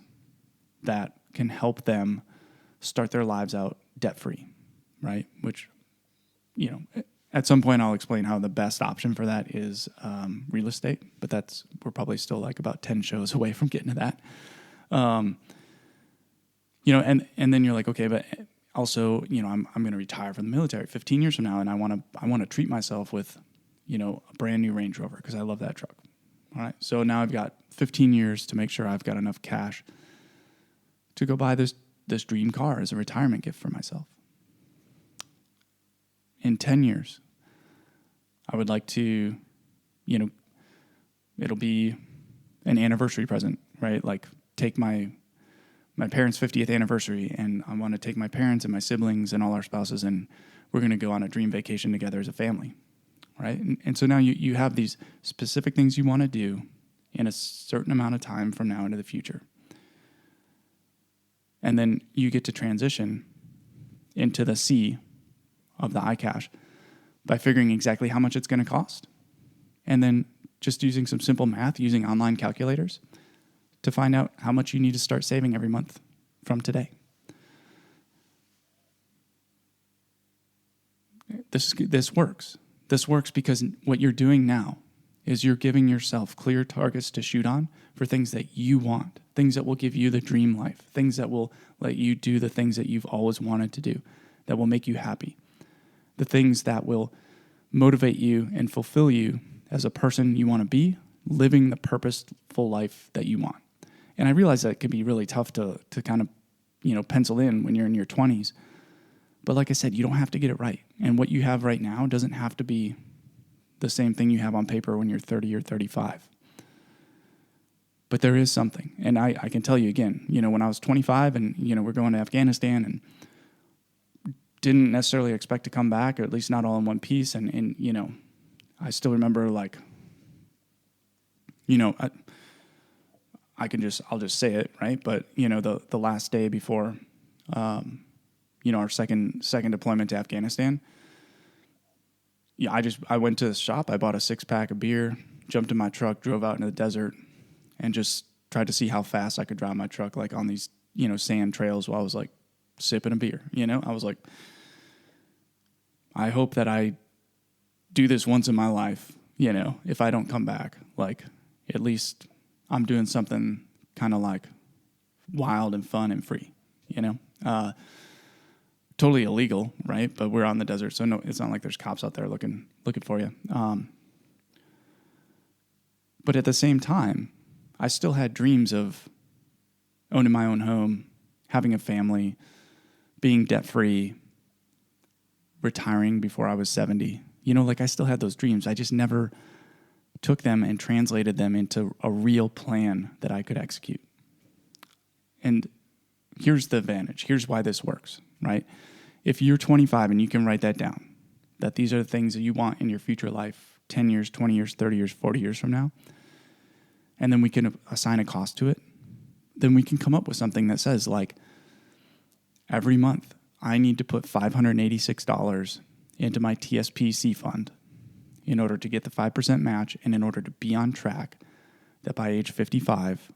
that can help them start their lives out debt-free, right? Which, at some point I'll explain how the best option for that is real estate, but we're probably still like about 10 shows away from getting to that. And then you're like, okay, but also, I'm going to retire from the military 15 years from now, and I want to treat myself with, a brand new Range Rover because I love that truck. All right, so now I've got 15 years to make sure I've got enough cash to go buy this dream car as a retirement gift for myself. In 10 years, I would like to, it'll be an anniversary present, right? Like take my parents' 50th anniversary, and I want to take my parents and my siblings and all our spouses, and we're going to go on a dream vacation together as a family, right? And so now you have these specific things you want to do in a certain amount of time from now into the future. And then you get to transition into the C of the iCASH by figuring exactly how much it's going to cost. And then just using some simple math, using online calculators to find out how much you need to start saving every month from today. This works. This works because what you're doing now is you're giving yourself clear targets to shoot on for things that you want, things that will give you the dream life, things that will let you do the things that you've always wanted to do, that will make you happy, the things that will motivate you and fulfill you as a person you want to be, living the purposeful life that you want. And I realize that it can be really tough to kind of, pencil in when you're in your 20s. But like I said, you don't have to get it right. And what you have right now doesn't have to be the same thing you have on paper when you're 30 or 35. But there is something. And I can tell you again, when I was 25 and, we're going to Afghanistan and didn't necessarily expect to come back, or at least not all in one piece. And I still remember I'll just say it, right? But, the last day before, our second deployment to Afghanistan, I went to the shop, I bought a 6-pack of beer, jumped in my truck, drove out into the desert, and just tried to see how fast I could drive my truck, on these, sand trails while I was sipping a beer. I was like, I hope that I do this once in my life, if I don't come back, at least I'm doing something kind of wild and fun and free, totally illegal, right? But we're on the desert, so no, it's not like there's cops out there looking for you. But at the same time, I still had dreams of owning my own home, having a family, being debt-free, retiring before I was 70. I still had those dreams. I just never took them and translated them into a real plan that I could execute. And here's the advantage. Here's why this works, right? If you're 25 and you can write that down, that these are the things that you want in your future life, 10 years, 20 years, 30 years, 40 years from now, and then we can assign a cost to it, then we can come up with something that says, every month I need to put $586 into my TSPC fund in order to get the 5% match and in order to be on track that by age 55,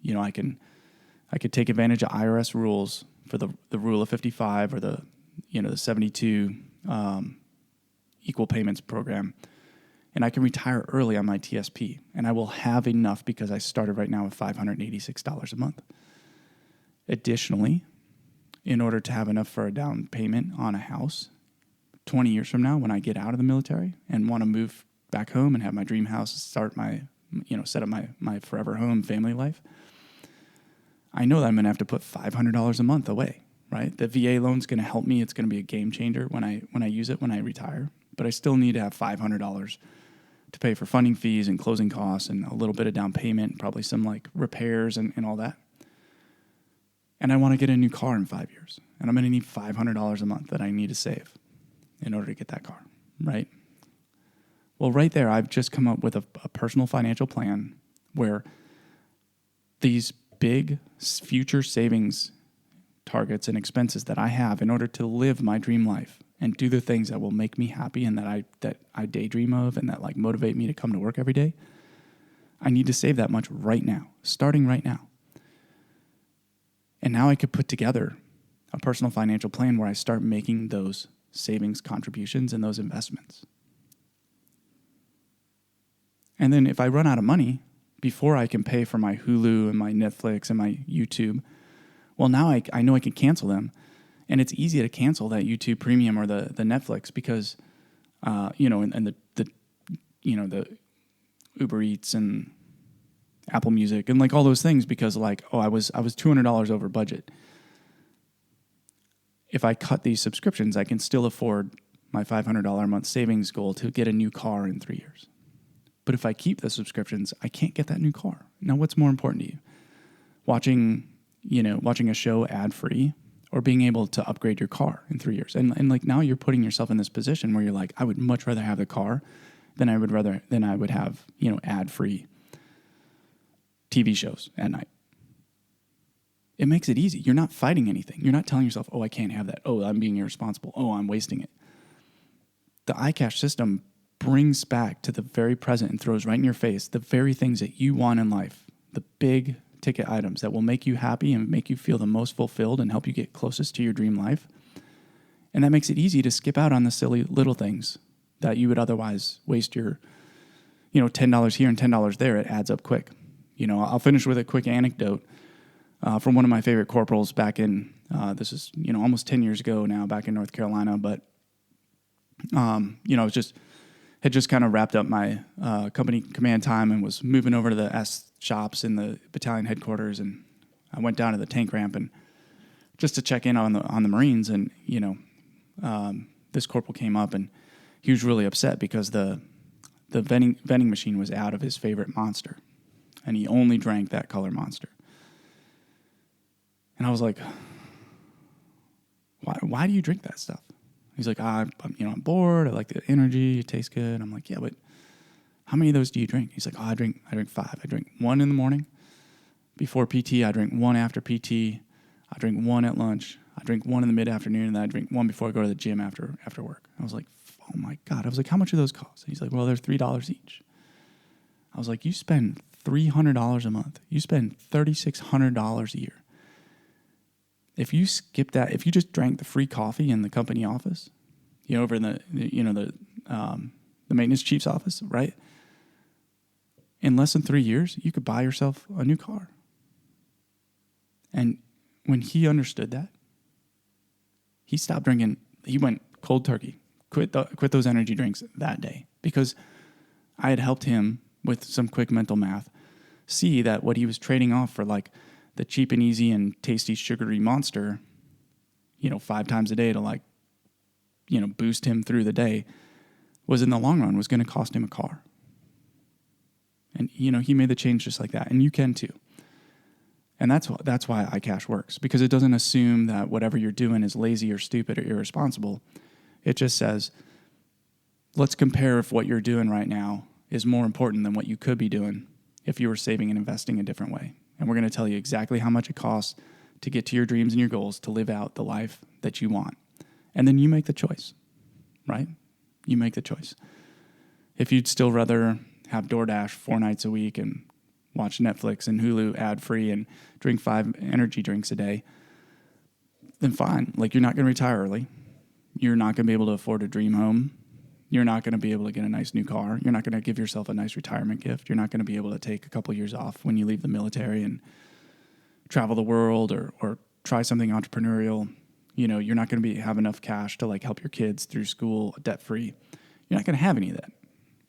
I could take advantage of IRS rules for the rule of 55 or the 72 equal payments program, and I can retire early on my TSP, and I will have enough because I started right now with $586 a month. Additionally, in order to have enough for a down payment on a house 20 years from now when I get out of the military and want to move back home and have my dream house, start my, set up my forever home family life, I know that I'm going to have to put $500 a month away, right? The VA loan's going to help me. It's going to be a game changer when I use it when I retire. But I still need to have $500 to pay for funding fees and closing costs and a little bit of down payment, probably some repairs and all that. And I want to get a new car in 5 years. And I'm going to need $500 a month that I need to save in order to get that car, right? Well, right there, I've just come up with a personal financial plan where these big future savings targets and expenses that I have in order to live my dream life and do the things that will make me happy and that I daydream of and that motivate me to come to work every day, I need to save that much right now, starting right now. And now I could put together a personal financial plan where I start making those savings contributions and those investments. And then if I run out of money before I can pay for my Hulu and my Netflix and my YouTube, well, now I know I can cancel them. And it's easy to cancel that YouTube Premium or the Netflix because, and the Uber Eats and Apple Music and all those things because I was $200 over budget. If I cut these subscriptions, I can still afford my $500 a month savings goal to get a new car in 3 years. But if I keep the subscriptions, I can't get that new car. Now, what's more important to you? Watching a show ad-free or being able to upgrade your car in 3 years? And now you're putting yourself in this position where you're I would much rather have the car than I would have, ad-free TV shows at night. It makes it easy. You're not fighting anything. You're not telling yourself, oh, I can't have that. Oh, I'm being irresponsible. Oh, I'm wasting it. The iCASH system brings back to the very present and throws right in your face the very things that you want in life, the big ticket items that will make you happy and make you feel the most fulfilled and help you get closest to your dream life. And that makes it easy to skip out on the silly little things that you would otherwise waste your, $10 here and $10 there. It adds up quick. I'll finish with a quick anecdote from one of my favorite corporals back in, this is, almost 10 years ago now, back in North Carolina. But, I was just had just kind of wrapped up my company command time and was moving over to the S shops in the battalion headquarters, and I went down to the tank ramp and just to check in on the Marines, and this corporal came up and he was really upset because the vending machine was out of his favorite Monster, and he only drank that color Monster. And I was like, why do you drink that stuff? He's like, I'm bored. I like the energy. It tastes good. I'm like, yeah, but how many of those do you drink? He's like, I drink 5. I drink 1 in the morning before PT. I drink 1 after PT. I drink 1 at lunch. I drink 1 in the mid-afternoon, and then I drink 1 before I go to the gym after work. I was like, oh my God. I was like, how much do those cost? He's like, well, they're $3 each. I was like, you spend $300 a month. You spend $3,600 a year. If you skip that, if you just drank the free coffee in the company office, over in the maintenance chief's office, right? In less than 3 years, you could buy yourself a new car. And when he understood that, he stopped drinking. He went cold turkey, quit those energy drinks that day, because I had helped him with some quick mental math see that what he was trading off for, like, the cheap and easy and tasty sugary Monster, 5 times a day to boost him through the day, was in the long run was going to cost him a car. And, he made the change just like that. And you can too. And that's why iCASH works, because it doesn't assume that whatever you're doing is lazy or stupid or irresponsible. It just says, let's compare if what you're doing right now is more important than what you could be doing if you were saving and investing a different way. And we're going to tell you exactly how much it costs to get to your dreams and your goals, to live out the life that you want. And then you make the choice, right? You make the choice. If you'd still rather have DoorDash 4 nights a week and watch Netflix and Hulu ad-free and drink 5 energy drinks a day, then fine. You're not going to retire early. You're not going to be able to afford a dream home. You're not going to be able to get a nice new car. You're not going to give yourself a nice retirement gift. You're not going to be able to take a couple years off when you leave the military and travel the world or try something entrepreneurial. You're not going to have enough cash to help your kids through school debt-free. You're not going to have any of that.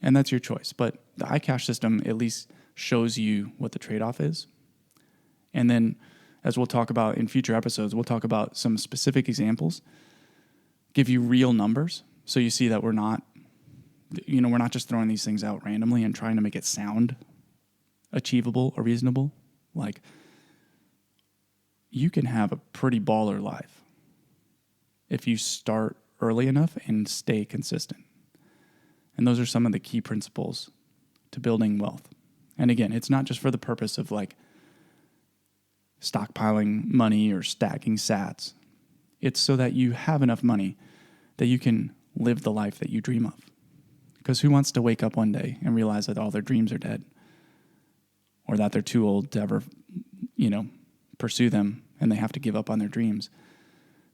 And that's your choice. But the iCASH system at least shows you what the trade-off is. And then, as we'll talk about in future episodes, we'll talk about some specific examples, give you real numbers, so you see that we're not just throwing these things out randomly and trying to make it sound achievable or reasonable. You can have a pretty baller life if you start early enough and stay consistent. And those are some of the key principles to building wealth. And again, it's not just for the purpose of stockpiling money or stacking sats. It's so that you have enough money that you can live the life that you dream of. Because who wants to wake up one day and realize that all their dreams are dead, or that they're too old to ever, pursue them, and they have to give up on their dreams?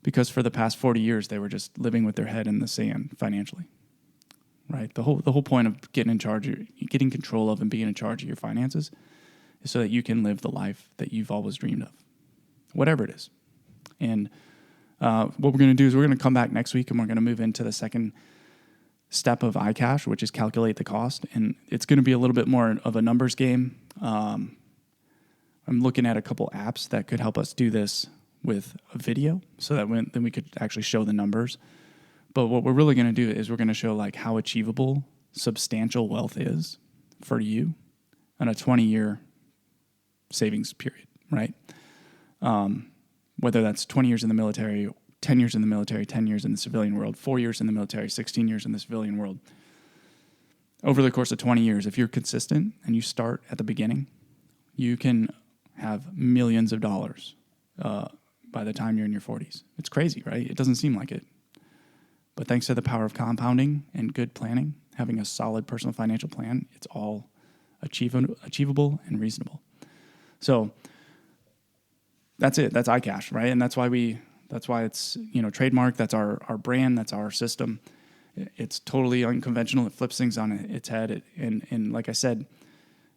Because for the past 40 years, they were just living with their head in the sand financially, right? The whole point of getting control of and being in charge of your finances is so that you can live the life that you've always dreamed of, whatever it is. And what we're going to do is we're going to come back next week, and we're going to move into the second step of iCASH, which is calculate the cost. And it's going to be a little bit more of a numbers game. I'm looking at a couple apps that could help us do this with a video, so that then we could actually show the numbers. But what we're really going to do is we're going to show how achievable substantial wealth is for you in a 20-year savings period, right? Whether that's 20 years in the military, 10 years in the military, 10 years in the civilian world, 4 years in the military, 16 years in the civilian world. Over the course of 20 years, if you're consistent and you start at the beginning, you can have millions of dollars by the time you're in your 40s. It's crazy, right? It doesn't seem like it. But thanks to the power of compounding and good planning, having a solid personal financial plan, it's all achievable and reasonable. So that's it. That's iCASH, right? And that's why it's trademark. That's our brand. That's our system. It's totally unconventional. It flips things on its head. And like I said,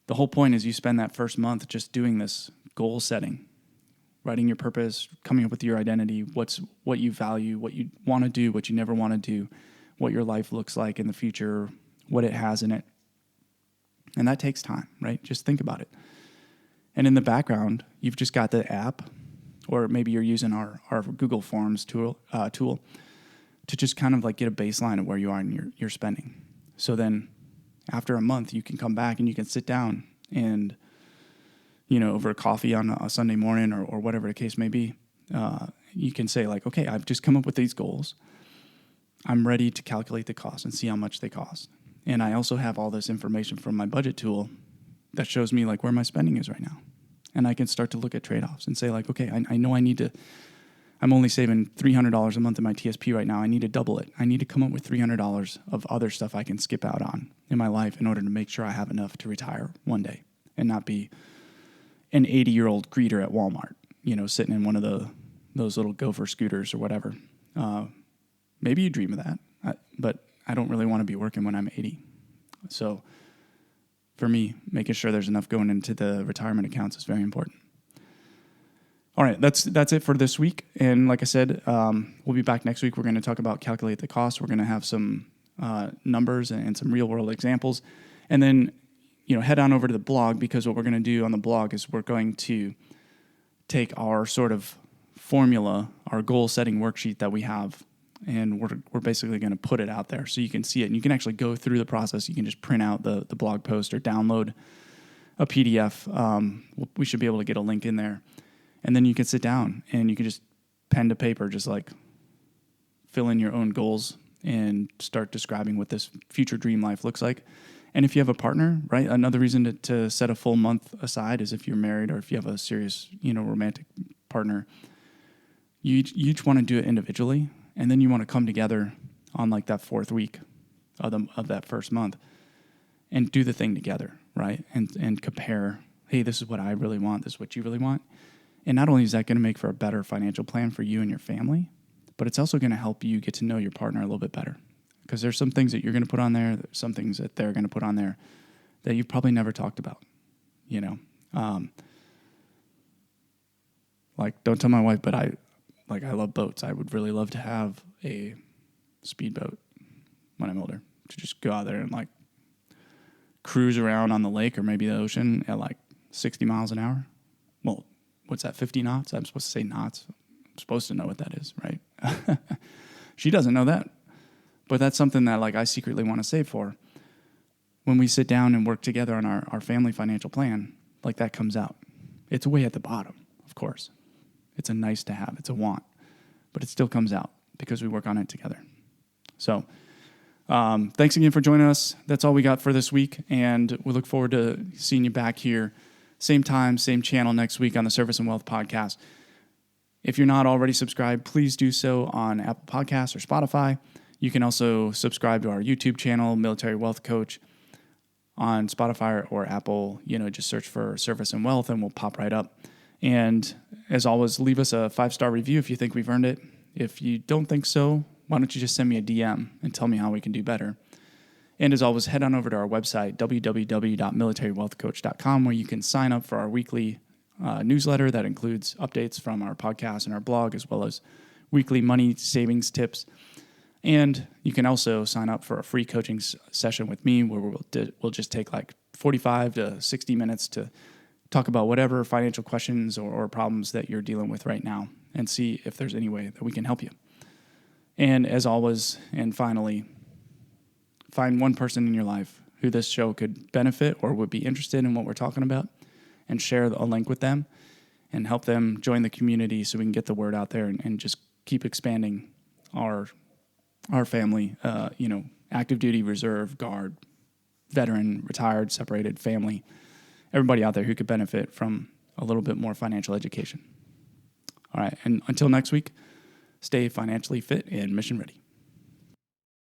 the whole point is you spend that first month just doing this goal setting, writing your purpose, coming up with your identity, what you value, what you want to do, what you never want to do, what your life looks like in the future, what it has in it. And that takes time, right? Just think about it. And in the background, you've just got the app, or maybe you're using our Google Forms tool to just kind of like get a baseline of where you are in your spending. So then after a month, you can come back and you can sit down and, over a coffee on a Sunday morning or whatever the case may be, you can say like, okay, I've just come up with these goals. I'm ready to calculate the cost and see how much they cost. And I also have all this information from my budget tool that shows me like where my spending is right now. And I can start to look at trade-offs and say like, okay, I know I'm only saving $300 a month in my TSP right now. I need to double it. I need to come up with $300 of other stuff I can skip out on in my life in order to make sure I have enough to retire one day and not be an 80-year-old greeter at Walmart, sitting in one of those little gopher scooters or whatever. Maybe you dream of that, but I don't really want to be working when I'm 80. So for me, making sure there's enough going into the retirement accounts is very important. All right, that's it for this week. And like I said, we'll be back next week. We're going to talk about calculate the cost. We're going to have some numbers and some real world examples. And then, head on over to the blog, because what we're going to do on the blog is we're going to take our sort of formula, our goal setting worksheet that we have, and we're basically going to put it out there so you can see it. And you can actually go through the process. You can just print out the blog post or download a PDF. We should be able to get a link in there. And then you can sit down and you can just pen to paper, just like fill in your own goals and start describing what this future dream life looks like. And if you have a partner, right, another reason to set a full month aside is if you're married or if you have a serious, romantic partner, you each want to do it individually. And then you want to come together on like that fourth week of that first month and do the thing together, right? And compare, hey, this is what I really want. This is what you really want. And not only is that going to make for a better financial plan for you and your family, but it's also going to help you get to know your partner a little bit better. Because there's some things that you're going to put on there, there's some things that they're going to put on there that you've probably never talked about, Like, don't tell my wife, but I love boats. I would really love to have a speedboat when I'm older, to just go out there and like cruise around on the lake or maybe the ocean at like 60 miles an hour. Well, what's that, 50 knots? I'm supposed to say knots. I'm supposed to know what that is, right? She doesn't know that. But that's something that like I secretly want to save for. When we sit down and work together on our family financial plan, like that comes out. It's way at the bottom, of course. It's a nice to have. It's a want. But it still comes out because we work on it together. So thanks again for joining us. That's all we got for this week. And we look forward to seeing you back here. Same time, same channel next week on the Service and Wealth Podcast. If you're not already subscribed, please do so on Apple Podcasts or Spotify. You can also subscribe to our YouTube channel, Military Wealth Coach, on Spotify or Apple. Just search for Service and Wealth and we'll pop right up. And as always, leave us a 5-star review if you think we've earned it. If you don't think so, why don't you just send me a DM and tell me how we can do better. And as always, head on over to our website, www.militarywealthcoach.com, where you can sign up for our weekly newsletter that includes updates from our podcast and our blog, as well as weekly money savings tips. And you can also sign up for a free coaching session with me where we'll just take like 45 to 60 minutes to talk about whatever financial questions or problems that you're dealing with right now and see if there's any way that we can help you. And as always, and finally, find one person in your life who this show could benefit or would be interested in what we're talking about and share a link with them and help them join the community so we can get the word out there and just keep expanding our family, active duty, reserve, guard, veteran, retired, separated, family, everybody out there who could benefit from a little bit more financial education. All right, and until next week, stay financially fit and mission ready.